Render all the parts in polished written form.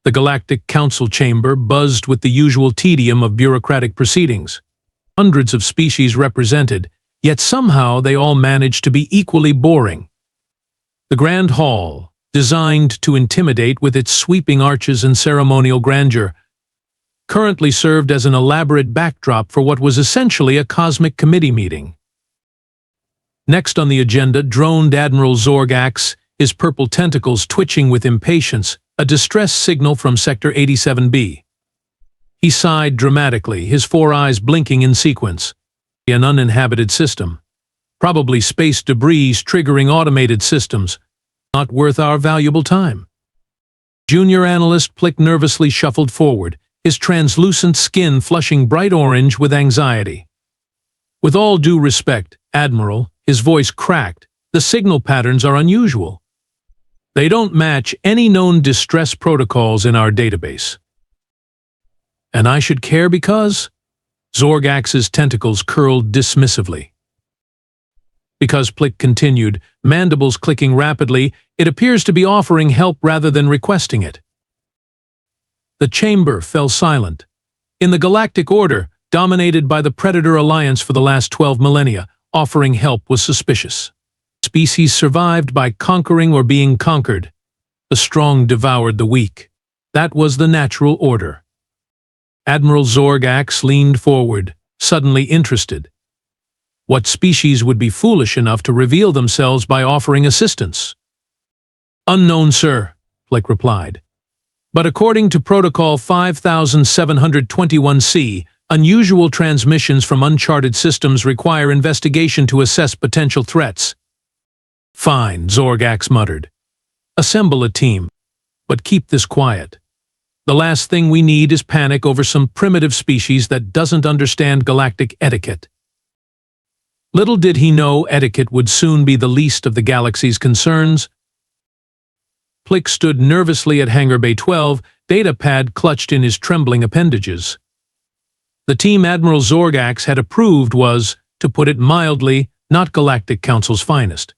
The Galactic Council chamber buzzed with the usual tedium of bureaucratic proceedings. Hundreds of species represented, yet somehow they all managed to be equally boring. The Grand Hall, designed to intimidate with its sweeping arches and ceremonial grandeur, currently served as an elaborate backdrop for what was essentially a cosmic committee meeting. Next on the agenda droned Admiral Zorgax, his purple tentacles twitching with impatience, a distress signal from Sector 87B. He sighed dramatically, his four eyes blinking in sequence. An uninhabited system. Probably space debris triggering automated systems. Not worth our valuable time. Junior analyst Plick nervously shuffled forward, his translucent skin flushing bright orange with anxiety. With all due respect, Admiral, his voice cracked, the signal patterns are unusual. They don't match any known distress protocols in our database. And I should care because? Zorgax's tentacles curled dismissively. Because Plick continued, mandibles clicking rapidly, it appears to be offering help rather than requesting it. The chamber fell silent. In the Galactic Order, dominated by the Predator Alliance for the last 12 millennia, offering help was suspicious. Species survived by conquering or being conquered. The strong devoured the weak. That was the natural order. Admiral Zorgax leaned forward, suddenly interested. What species would be foolish enough to reveal themselves by offering assistance? Unknown, sir, Plick replied. But according to Protocol 5721C, unusual transmissions from uncharted systems require investigation to assess potential threats. Fine, Zorgax muttered. Assemble a team, but keep this quiet. The last thing we need is panic over some primitive species that doesn't understand galactic etiquette. Little did he know etiquette would soon be the least of the galaxy's concerns. Plick stood nervously at Hangar Bay 12, datapad clutched in his trembling appendages. The team Admiral Zorgax had approved was, to put it mildly, not Galactic Council's finest.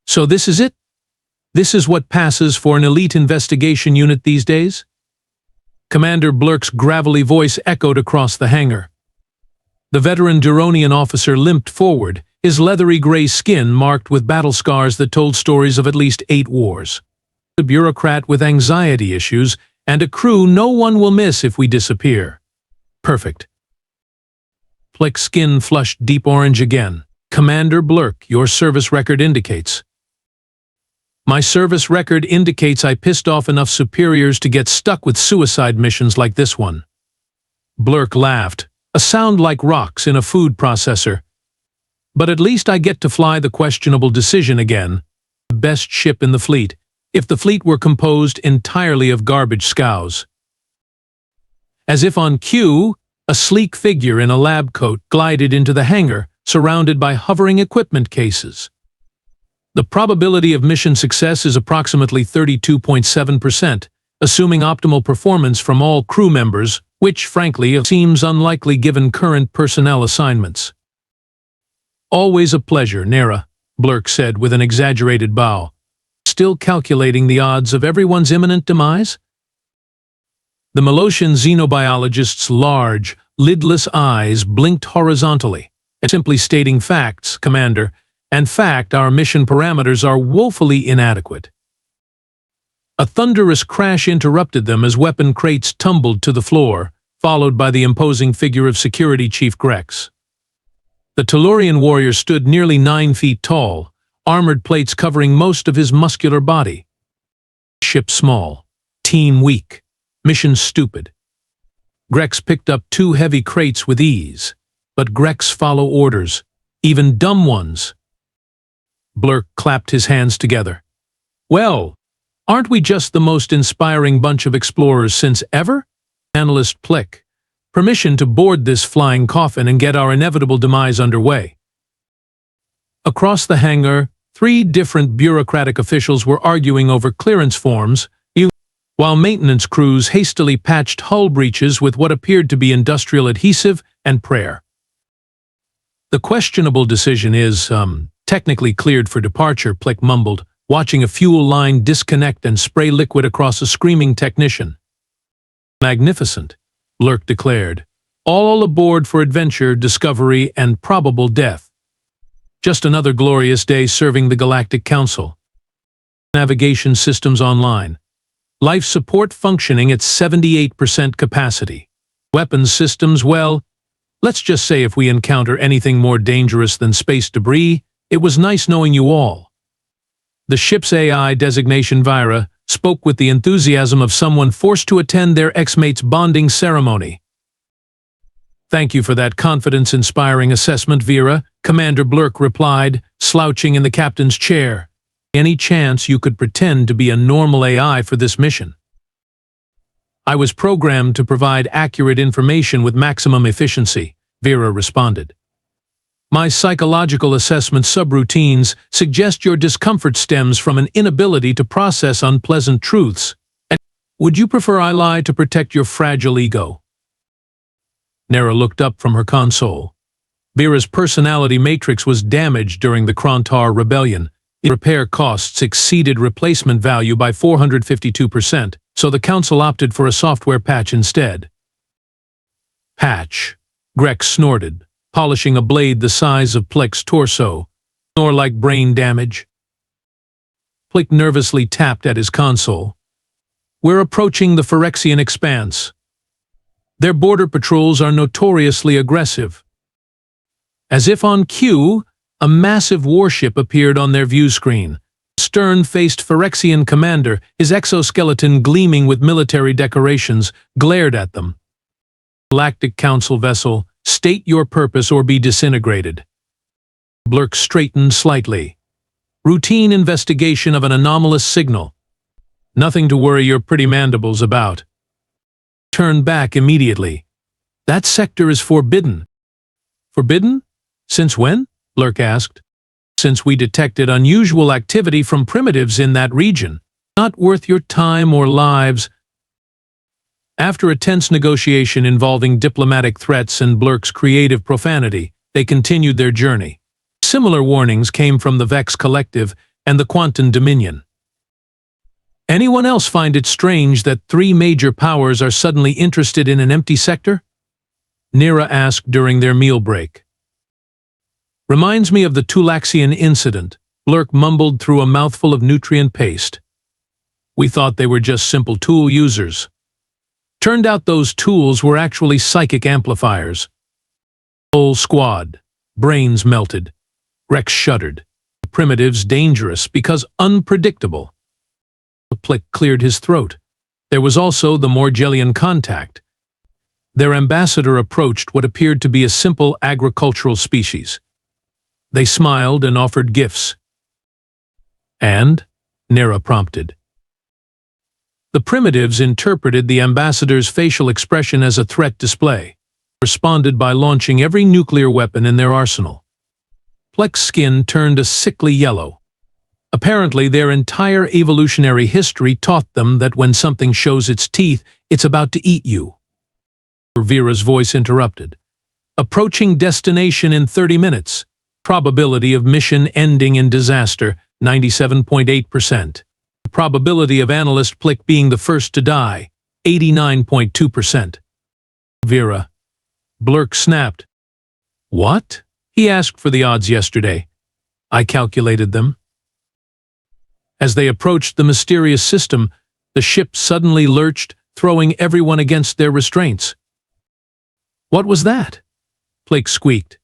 So this is it? This is what passes for an elite investigation unit these days? Commander Blurk's gravelly voice echoed across the hangar. The veteran Duronian officer limped forward, his leathery gray skin marked with battle scars that told stories of at least 8 wars. A bureaucrat with anxiety issues, and a crew no one will miss if we disappear. Perfect. Plick's skin flushed deep orange again. Commander Blurk, your service record indicates. My service record indicates I pissed off enough superiors to get stuck with suicide missions like this one. Blurk laughed, a sound like rocks in a food processor. But at least I get to fly the questionable decision again. The best ship in the fleet, if the fleet were composed entirely of garbage scows. As if on cue, a sleek figure in a lab coat glided into the hangar, surrounded by hovering equipment cases. The probability of mission success is approximately 32.7%, assuming optimal performance from all crew members, which, frankly, seems unlikely given current personnel assignments. Always a pleasure, Nera, Blurk said with an exaggerated bow. Still calculating the odds of everyone's imminent demise? The Melosian xenobiologist's large, lidless eyes blinked horizontally. Simply stating facts, Commander. In fact, our mission parameters are woefully inadequate. A thunderous crash interrupted them as weapon crates tumbled to the floor, followed by the imposing figure of Security Chief Grex. The Tellurian warrior stood nearly 9 feet tall, armored plates covering most of his muscular body. Ship small, team weak, mission stupid. Grex picked up 2 heavy crates with ease, but Grex follow orders, even dumb ones. Blurk clapped his hands together. Well, aren't we just the most inspiring bunch of explorers since ever? Analyst Plick. Permission to board this flying coffin and get our inevitable demise underway. Across the hangar, 3 different bureaucratic officials were arguing over clearance forms, while maintenance crews hastily patched hull breaches with what appeared to be industrial adhesive and prayer. The questionable decision is, technically cleared for departure, Plick mumbled, watching a fuel line disconnect and spray liquid across a screaming technician. "Magnificent," Blurk declared. "All aboard for adventure, discovery, and probable death. Just another glorious day serving the Galactic Council. Navigation systems online. Life support functioning at 78% capacity. Weapons systems, well, let's just say if we encounter anything more dangerous than space debris, it was nice knowing you all." The ship's AI designation Vira spoke with the enthusiasm of someone forced to attend their ex-mate's bonding ceremony. "Thank you for that confidence-inspiring assessment, Vera," Commander Blurk replied, slouching in the captain's chair. "Any chance you could pretend to be a normal AI for this mission?" "I was programmed to provide accurate information with maximum efficiency," Vera responded. "My psychological assessment subroutines suggest your discomfort stems from an inability to process unpleasant truths. Would you prefer I lie to protect your fragile ego?" Nera looked up from her console. Vera's personality matrix was damaged during the Krontar Rebellion. Repair costs exceeded replacement value by 452%, so the Council opted for a software patch instead. "Patch," Grek snorted, polishing a blade the size of Plick's torso. "Nor like brain damage." Plick nervously tapped at his console. "We're approaching the Phyrexian expanse. Their border patrols are notoriously aggressive." As if on cue, a massive warship appeared on their view screen. Stern-faced Phyrexian commander, his exoskeleton gleaming with military decorations, glared at them. "Galactic Council vessel, state your purpose or be disintegrated." Blurk straightened slightly. "Routine investigation of an anomalous signal. Nothing to worry your pretty mandibles about." "Turn back immediately. That sector is forbidden." "Forbidden? Since when?" Blurk asked. "Since we detected unusual activity from primitives in that region. Not worth your time or lives." After a tense negotiation involving diplomatic threats and Blurk's creative profanity, they continued their journey. Similar warnings came from the Vex Collective and the Quantum Dominion. "Anyone else find it strange that 3 major powers are suddenly interested in an empty sector?" Nera asked during their meal break. "Reminds me of the Tulaxian incident," Blurk mumbled through a mouthful of nutrient paste. "We thought they were just simple tool users. Turned out those tools were actually psychic amplifiers." Whole squad. Brains melted. Rex shuddered. Primitives dangerous because unpredictable. Plick cleared his throat. There was also the Morgellian contact. Their ambassador approached what appeared to be a simple agricultural species. They smiled and offered gifts. "And?" Nera prompted. The primitives interpreted the ambassador's facial expression as a threat display, responded by launching every nuclear weapon in their arsenal. Pleck's skin turned a sickly yellow. Apparently, their entire evolutionary history taught them that when something shows its teeth, it's about to eat you. Vera's voice interrupted. "Approaching destination in 30 minutes. Probability of mission ending in disaster, 97.8%. Probability of Analyst Plick being the first to die, 89.2%. "Vera." Blurk snapped. "What?" He asked for the odds yesterday. "I calculated them." As they approached the mysterious system, the ship suddenly lurched, throwing everyone against their restraints. "What was that?" Plick squeaked.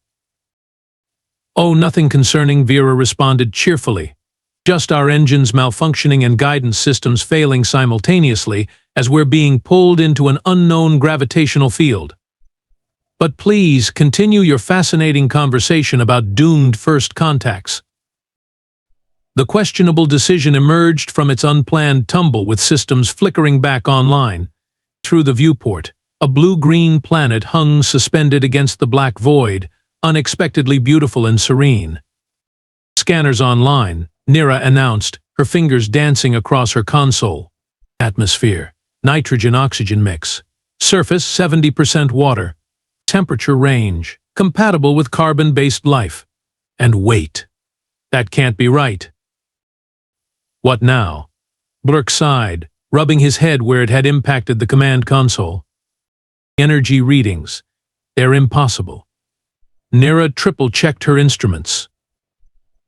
"Oh, nothing concerning," Vera responded cheerfully. "Just our engines malfunctioning and guidance systems failing simultaneously as we're being pulled into an unknown gravitational field. But please continue your fascinating conversation about doomed first contacts." The questionable decision emerged from its unplanned tumble with systems flickering back online. Through the viewport, a blue-green planet hung suspended against the black void, unexpectedly beautiful and serene. "Scanners online," Nera announced, her fingers dancing across her console. "Atmosphere, nitrogen-oxygen mix. Surface 70% water. Temperature range, compatible with carbon-based life. And wait. That can't be right." What now? Blurk sighed, rubbing his head where it had impacted the command console. Energy readings. They're impossible. Nira triple-checked her instruments.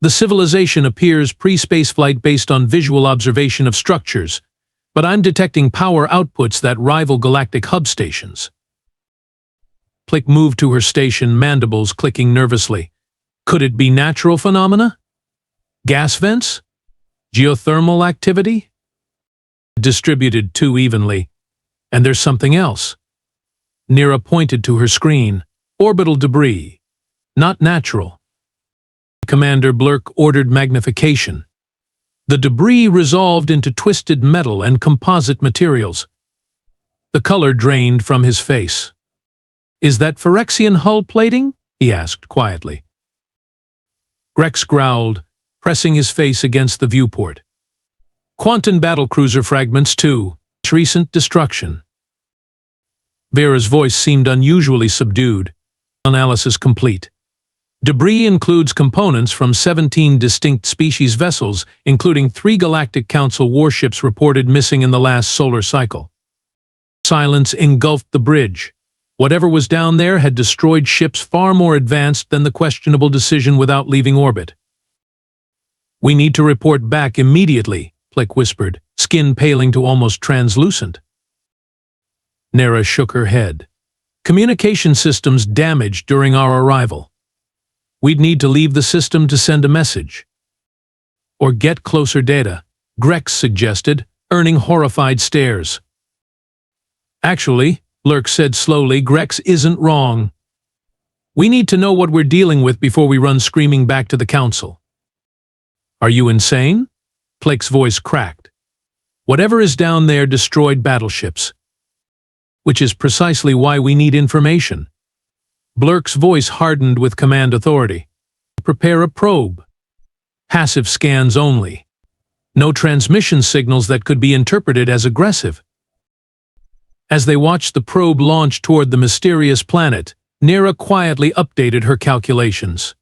The civilization appears pre-spaceflight based on visual observation of structures, but I'm detecting power outputs that rival galactic hub stations. Plick moved to her station, mandibles clicking nervously. Could it be natural phenomena? Gas vents? Geothermal activity? Distributed too evenly. And there's something else. Nira pointed to her screen. Orbital debris. Not natural. Commander Blurk ordered magnification. The debris resolved into twisted metal and composite materials. The color drained from his face. Is that Phyrexian hull plating? He asked quietly. Grex growled, pressing his face against the viewport. Quantum battlecruiser fragments too. Recent destruction. Vera's voice seemed unusually subdued. Analysis complete. Debris includes components from 17 distinct species vessels, including 3 Galactic Council warships reported missing in the last solar cycle. Silence engulfed the bridge. Whatever was down there had destroyed ships far more advanced than the questionable decision without leaving orbit. We need to report back immediately, Plick whispered, skin paling to almost translucent. Nira shook her head. Communication systems damaged during our arrival. We'd need to leave the system to send a message. Or get closer data, Grex suggested, earning horrified stares. Actually, Blurk said slowly, Grex isn't wrong. We need to know what we're dealing with before we run screaming back to the Council. Are you insane? Plick's voice cracked. Whatever is down there destroyed battleships. Which is precisely why we need information. Blurk's voice hardened with command authority. Prepare a probe. Passive scans only. No transmission signals that could be interpreted as aggressive. As they watched the probe launch toward the mysterious planet, Nira quietly updated her calculations.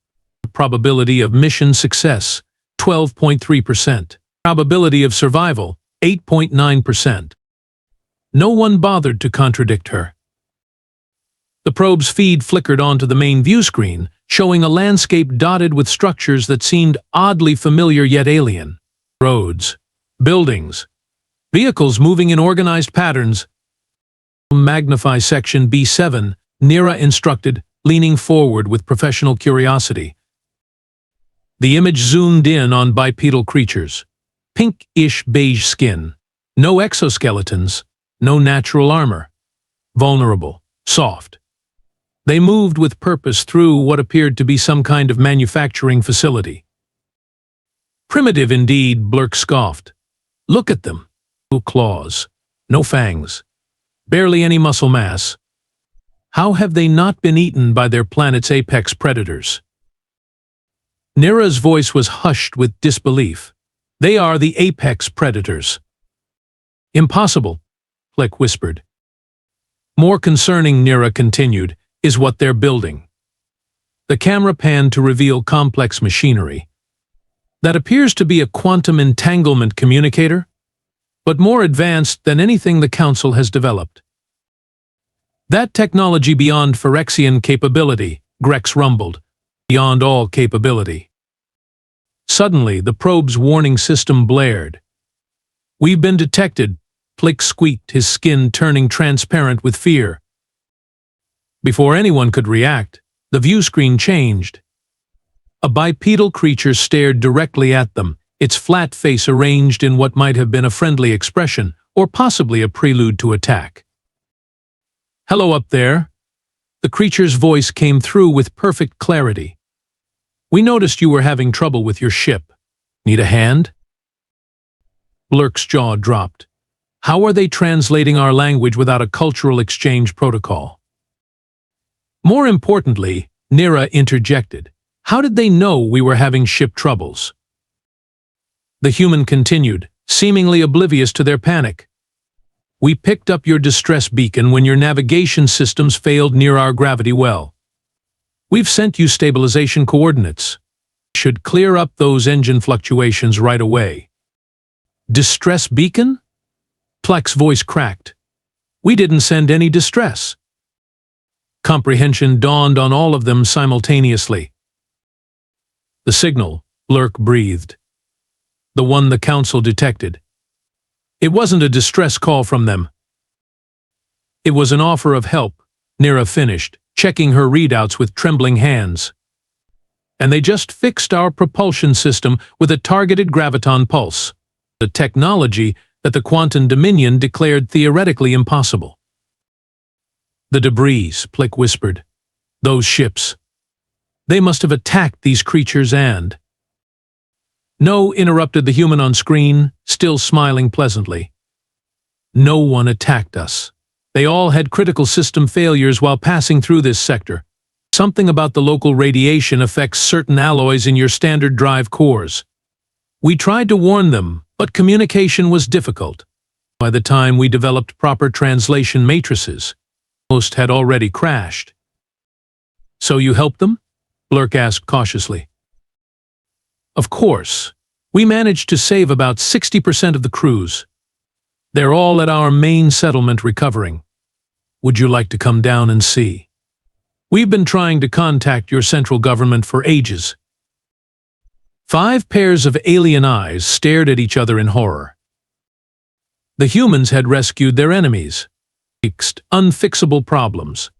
Probability of mission success, 12.3%. Probability of survival, 8.9%. No one bothered to contradict her. The probe's feed flickered onto the main view screen, showing a landscape dotted with structures that seemed oddly familiar yet alien. Roads, buildings, vehicles moving in organized patterns. Magnify section B7, Nira instructed, leaning forward with professional curiosity. The image zoomed in on bipedal creatures. Pink-ish beige skin. No exoskeletons. No natural armor. Vulnerable. Soft. They moved with purpose through what appeared to be some kind of manufacturing facility. Primitive indeed, Blurk scoffed. Look at them. No claws. No fangs. Barely any muscle mass. How have they not been eaten by their planet's apex predators? Nira's voice was hushed with disbelief. They are the apex predators. Impossible, Plick whispered. More concerning, Nira continued, is what they're building. The camera panned to reveal complex machinery. That appears to be a quantum entanglement communicator, but more advanced than anything the Council has developed. That technology beyond Phyrexian capability, Grex rumbled, beyond all capability. Suddenly, the probe's warning system blared. We've been detected, Plick squeaked, his skin turning transparent with fear. Before anyone could react, the view screen changed. A bipedal creature stared directly at them, its flat face arranged in what might have been a friendly expression, or possibly a prelude to attack. Hello up there. The creature's voice came through with perfect clarity. We noticed you were having trouble with your ship. Need a hand? Blurk's jaw dropped. How are they translating our language without a cultural exchange protocol? More importantly, Nira interjected. How did they know we were having ship troubles? The human continued, seemingly oblivious to their panic. We picked up your distress beacon when your navigation systems failed near our gravity well. We've sent you stabilization coordinates. Should clear up those engine fluctuations right away. Distress beacon? Plek's voice cracked. We didn't send any distress. Comprehension dawned on all of them simultaneously. The signal, Blurk breathed. The one the Council detected. It wasn't a distress call from them. It was an offer of help, Nira finished, checking her readouts with trembling hands. And they just fixed our propulsion system with a targeted graviton pulse, the technology that the Quantum Dominion declared theoretically impossible. The debris, Plek whispered. Those ships. They must have attacked these creatures and... No, interrupted the human on screen, still smiling pleasantly. No one attacked us. They all had critical system failures while passing through this sector. Something about the local radiation affects certain alloys in your standard drive cores. We tried to warn them, but communication was difficult. By the time we developed proper translation matrices, most had already crashed. So you helped them? Blurk asked cautiously. Of course. We managed to save about 60% of the crews. They're all at our main settlement recovering. Would you like to come down and see? We've been trying to contact your central government for ages. 5 pairs of alien eyes stared at each other in horror. The humans had rescued their enemies, fixed unfixable problems,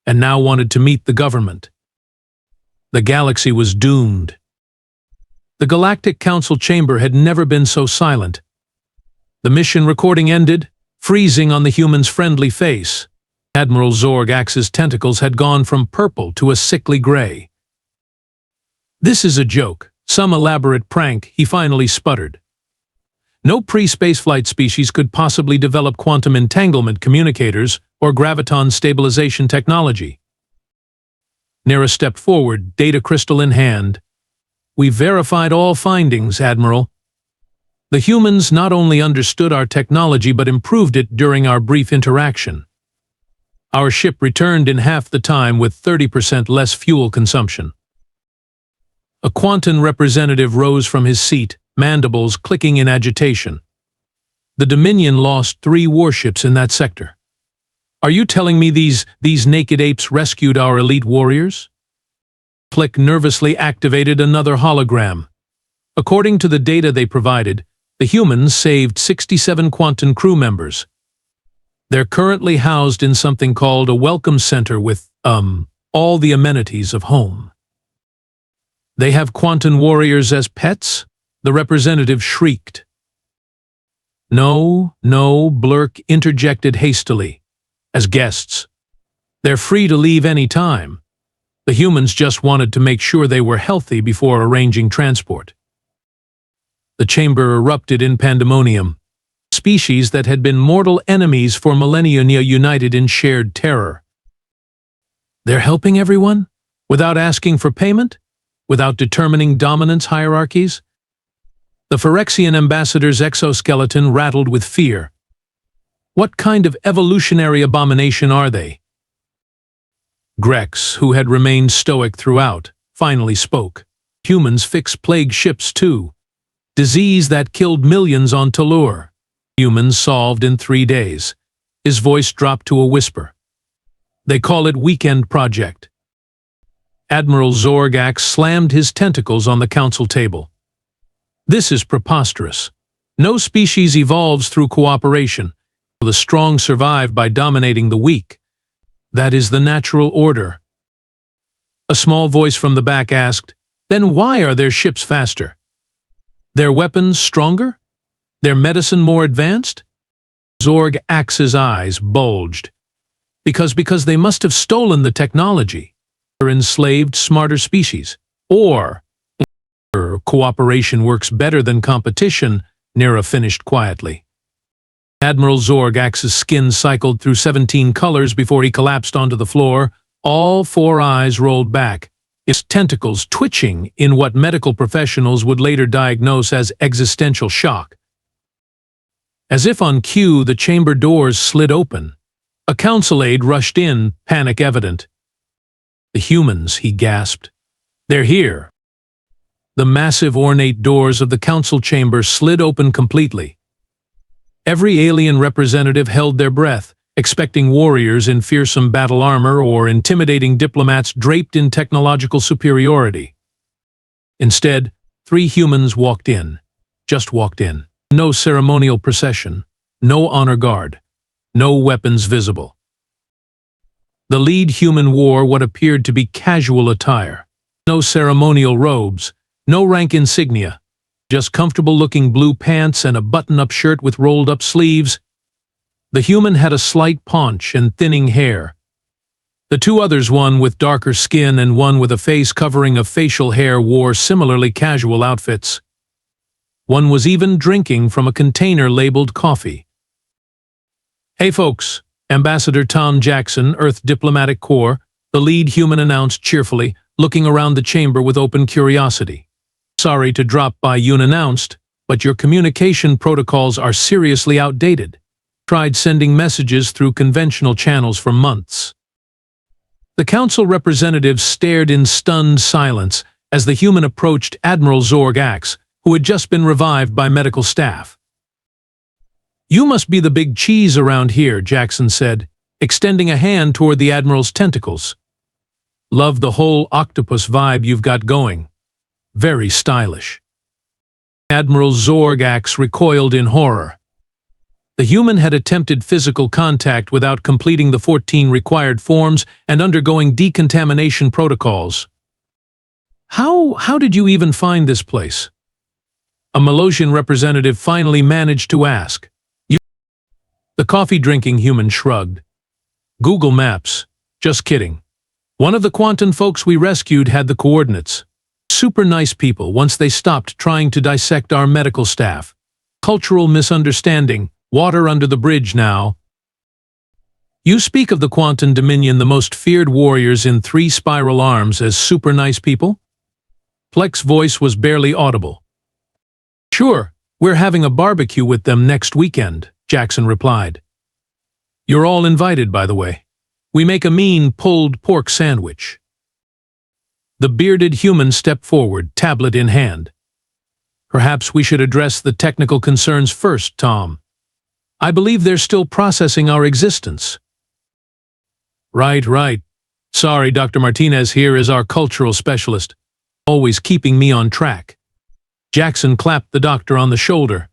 and now wanted to meet the government. The galaxy was doomed. The Galactic Council chamber had never been so silent. The mission recording ended, freezing on the human's friendly face. Admiral Zorg-Ax's tentacles had gone from purple to a sickly gray. This is a joke, some elaborate prank, he finally sputtered. No pre-spaceflight species could possibly develop quantum entanglement communicators or graviton stabilization technology. Nira stepped forward, data crystal in hand. We verified all findings, Admiral. The humans not only understood our technology but improved it during our brief interaction. Our ship returned in half the time with 30% less fuel consumption. A quantum representative rose from his seat, mandibles clicking in agitation. The Dominion lost 3 warships in that sector. Are you telling me these naked apes rescued our elite warriors? Plek nervously activated another hologram. According to the data they provided, the humans saved 67 quantum crew members. They're currently housed in something called a welcome center with, all the amenities of home. They have quantum warriors as pets? The representative shrieked. No, Blurk interjected hastily. As guests. They're free to leave any time. The humans just wanted to make sure they were healthy before arranging transport. The chamber erupted in pandemonium. Species that had been mortal enemies for millennia united in shared terror. They're helping everyone? Without asking for payment? Without determining dominance hierarchies? The Phyrexian ambassador's exoskeleton rattled with fear. What kind of evolutionary abomination are they? Grex, who had remained stoic throughout, finally spoke. Humans fix plague ships too. Disease that killed millions on Talur. Humans solved in 3 days. His voice dropped to a whisper. They call it Weekend Project. Admiral Zorg-Ax slammed his tentacles on the council table. This is preposterous. No species evolves through cooperation. The strong survive by dominating the weak. That is the natural order. A small voice from the back asked, then why are their ships faster? Their weapons stronger? Their medicine more advanced? Zorg-Ax's eyes bulged. Because they must have stolen the technology. Or enslaved smarter species. Or cooperation works better than competition, Nira finished quietly. Admiral Zorg-Ax's skin cycled through 17 colors before he collapsed onto the floor. All 4 eyes rolled back, his tentacles twitching in what medical professionals would later diagnose as existential shock. As if on cue, the chamber doors slid open. A council aide rushed in, panic evident. The humans, he gasped. They're here. The massive ornate doors of the council chamber slid open completely. Every alien representative held their breath, expecting warriors in fearsome battle armor or intimidating diplomats draped in technological superiority. Instead, 3 humans walked in. Just walked in. No ceremonial procession, no honor guard, no weapons visible. The lead human wore what appeared to be casual attire. No ceremonial robes, no rank insignia, just comfortable-looking blue pants and a button-up shirt with rolled-up sleeves. The human had a slight paunch and thinning hair. The 2 others, one with darker skin and one with a face covering of facial hair, wore similarly casual outfits. One was even drinking from a container labeled coffee. "Hey folks, Ambassador Tom Jackson, Earth Diplomatic Corps," the lead human announced cheerfully, looking around the chamber with open curiosity. "Sorry to drop by," Yoon announced, "but your communication protocols are seriously outdated. Tried sending messages through conventional channels for months." The council representatives stared in stunned silence as the human approached Admiral Zorg-Ax, who had just been revived by medical staff. "You must be the big cheese around here," Jackson said, extending a hand toward the Admiral's tentacles. "Love the whole octopus vibe you've got going. Very stylish." Admiral Zorg-Ax recoiled in horror. The human had attempted physical contact without completing the 14 required forms and undergoing decontamination protocols. How did you even find this place?" a Malosian representative finally managed to ask. The coffee-drinking human shrugged. "Google Maps. Just kidding. One of the Quantum folks we rescued had the coordinates. Super nice people once they stopped trying to dissect our medical staff. Cultural misunderstanding. Water under the bridge now." "You speak of the Quantum Dominion, the most feared warriors in 3 spiral arms, as super nice people?" Plek's voice was barely audible. "Sure, we're having a barbecue with them next weekend," Jackson replied. "You're all invited, by the way. We make a mean pulled pork sandwich." The bearded human stepped forward, tablet in hand. "Perhaps we should address the technical concerns first, Tom. I believe they're still processing our existence." Right. Sorry, Dr. Martinez here is our cultural specialist, always keeping me on track." Jackson clapped the doctor on the shoulder.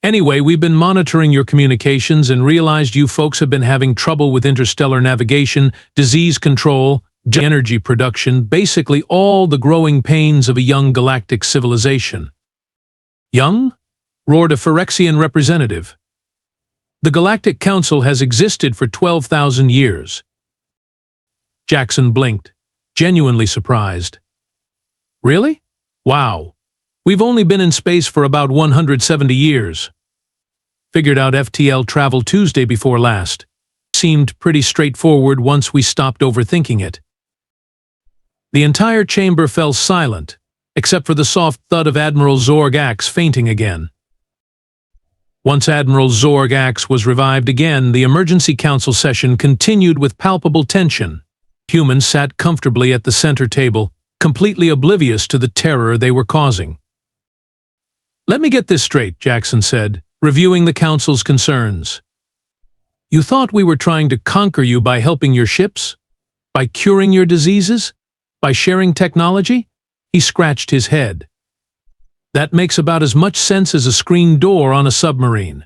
"Anyway, we've been monitoring your communications and realized you folks have been having trouble with interstellar navigation, disease control, energy production, basically all the growing pains of a young galactic civilization." "Young?" roared a Phyrexian representative. "The Galactic Council has existed for 12,000 years. Jackson blinked, genuinely surprised. "Really? Wow. We've only been in space for about 170 years. Figured out FTL travel Tuesday before last. Seemed pretty straightforward once we stopped overthinking it." The entire chamber fell silent, except for the soft thud of Admiral Zorg-Ax fainting again. Once Admiral Zorg-Ax was revived again, the emergency council session continued with palpable tension. Humans sat comfortably at the center table, completely oblivious to the terror they were causing. "Let me get this straight," Jackson said, reviewing the council's concerns. "You thought we were trying to conquer you by helping your ships? By curing your diseases? By sharing technology?" He scratched his head. "That makes about as much sense as a screen door on a submarine."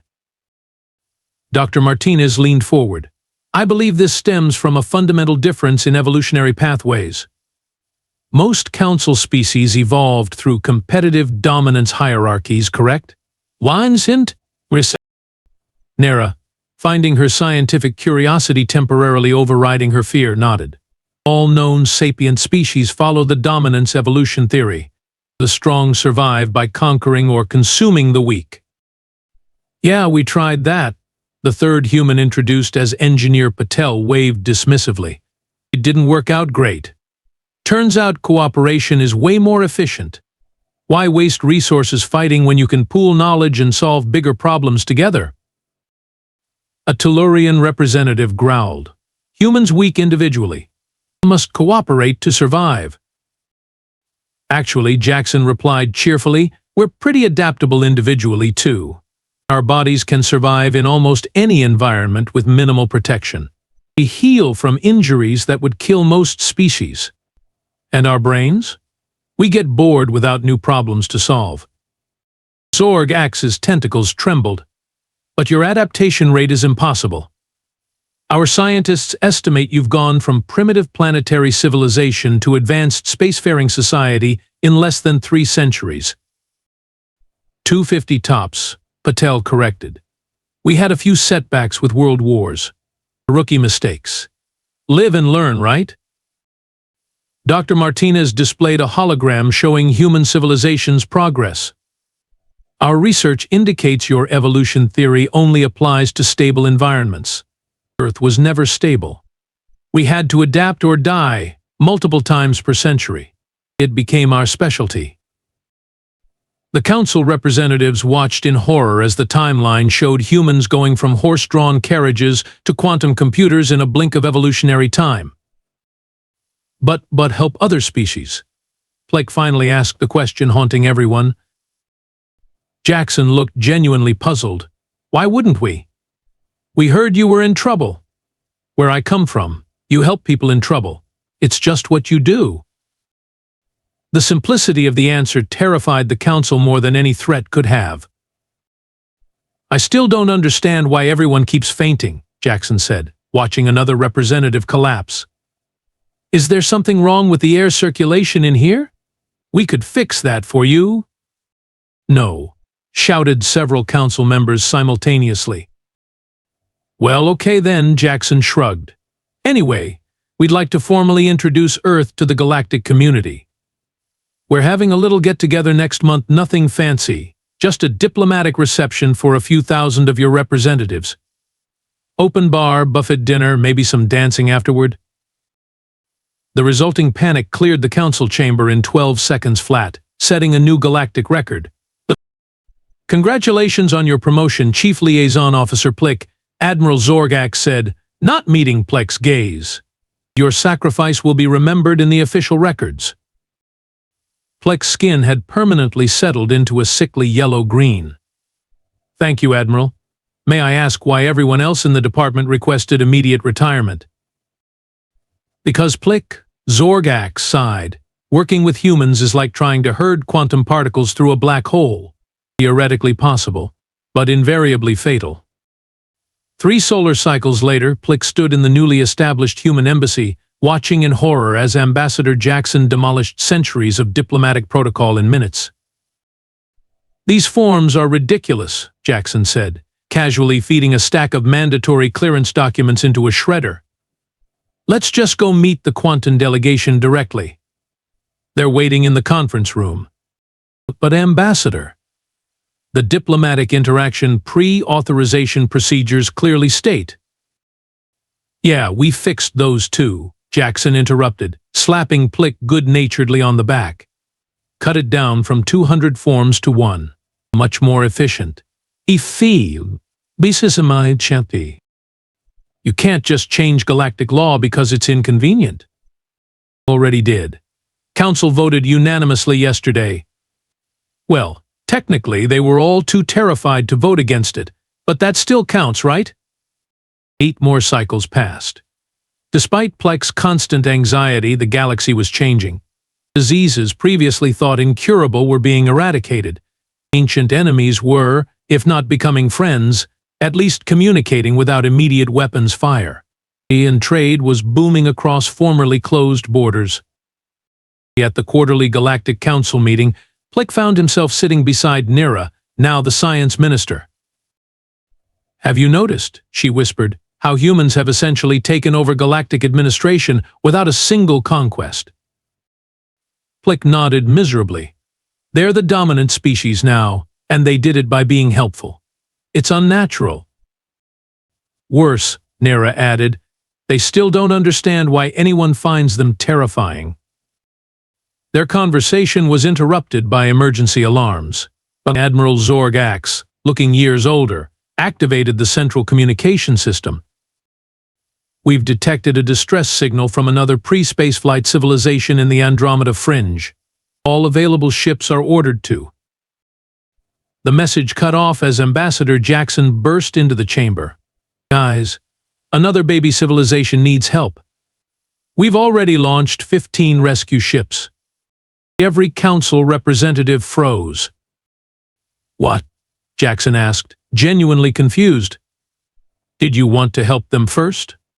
Dr. Martinez leaned forward. "I believe this stems from a fundamental difference in evolutionary pathways. Most council species evolved through competitive dominance hierarchies, correct? Why sind Nera, finding her scientific curiosity temporarily overriding her fear, nodded. "All known sapient species follow the dominance evolution theory. The strong survive by conquering or consuming the weak." "Yeah, we tried that," the third human introduced as Engineer Patel waved dismissively. "It didn't work out great. Turns out cooperation is way more efficient. Why waste resources fighting when you can pool knowledge and solve bigger problems together?" A Tellurian representative growled. "Humans weak individually. Must cooperate to survive." Actually, Jackson replied cheerfully, we're pretty adaptable individually, too. Our bodies can survive in almost any environment with minimal protection. We heal from injuries that would kill most species. And our brains? We get bored without new problems to solve. Zorg Axe's tentacles trembled. But your adaptation rate is impossible. Our scientists estimate you've gone from primitive planetary civilization to advanced spacefaring society in less than 3 centuries. 250 tops, Patel corrected. We had a few setbacks with world wars. Rookie mistakes. Live and learn, right? Dr. Martinez displayed a hologram showing human civilization's progress. Our research indicates your evolution theory only applies to stable environments. Earth was never stable. We had to adapt or die multiple times per century. It became our specialty. The council representatives watched in horror as the timeline showed humans going from horse-drawn carriages to quantum computers in a blink of evolutionary time. But help other species? Blake finally asked the question haunting everyone. Jackson looked genuinely puzzled. Why wouldn't we? We heard you were in trouble. Where I come from, you help people in trouble. It's just what you do. The simplicity of the answer terrified the council more than any threat could have. I still don't understand why everyone keeps fainting, Jackson said, watching another representative collapse. Is there something wrong with the air circulation in here? We could fix that for you. No, shouted several council members simultaneously. Well, okay then, Jackson shrugged. Anyway, we'd like to formally introduce Earth to the galactic community. We're having a little get-together next month, nothing fancy, just a diplomatic reception for a few thousand of your representatives. Open bar, buffet dinner, maybe some dancing afterward. The resulting panic cleared the council chamber in 12 seconds flat, setting a new galactic record. Congratulations on your promotion, Chief Liaison Officer Plick, Admiral Zorgak said, not meeting Plick's gaze. Your sacrifice will be remembered in the official records. Plick's skin had permanently settled into a sickly yellow-green. Thank you, Admiral. May I ask why everyone else in the department requested immediate retirement? Because Plick, Zorgak sighed. Working with humans is like trying to herd quantum particles through a black hole. Theoretically possible, but invariably fatal. 3 solar cycles later, Plick stood in the newly established human embassy, watching in horror as Ambassador Jackson demolished centuries of diplomatic protocol in minutes. These forms are ridiculous, Jackson said, casually feeding a stack of mandatory clearance documents into a shredder. Let's just go meet the quantum delegation directly. They're waiting in the conference room. But Ambassador, the diplomatic interaction pre-authorization procedures clearly state. Yeah, we fixed those too, Jackson interrupted, slapping Plick good-naturedly on the back. Cut it down from 200 forms to 1. Much more efficient. You can't just change galactic law because it's inconvenient. Already did. Council voted unanimously yesterday. Well, technically, they were all too terrified to vote against it, but that still counts, right? 8 more cycles passed. Despite Plick's constant anxiety, the galaxy was changing. Diseases previously thought incurable were being eradicated. Ancient enemies were, if not becoming friends, at least communicating without immediate weapons fire. And trade was booming across formerly closed borders. At the quarterly Galactic Council meeting, Plick found himself sitting beside Nira, now the science minister. Have you noticed, she whispered, how humans have essentially taken over galactic administration without a single conquest? Plick nodded miserably. They're the dominant species now, and they did it by being helpful. It's unnatural. Worse, Nira added, they still don't understand why anyone finds them terrifying. Their conversation was interrupted by emergency alarms. Admiral Zorgax, looking years older, activated the central communication system. We've detected a distress signal from another pre-spaceflight civilization in the Andromeda Fringe. All available ships are ordered to. The message cut off as Ambassador Jackson burst into the chamber. Guys, another baby civilization needs help. We've already launched 15 rescue ships. Every council representative froze. What? Jackson asked, genuinely confused. Did you want to help them first?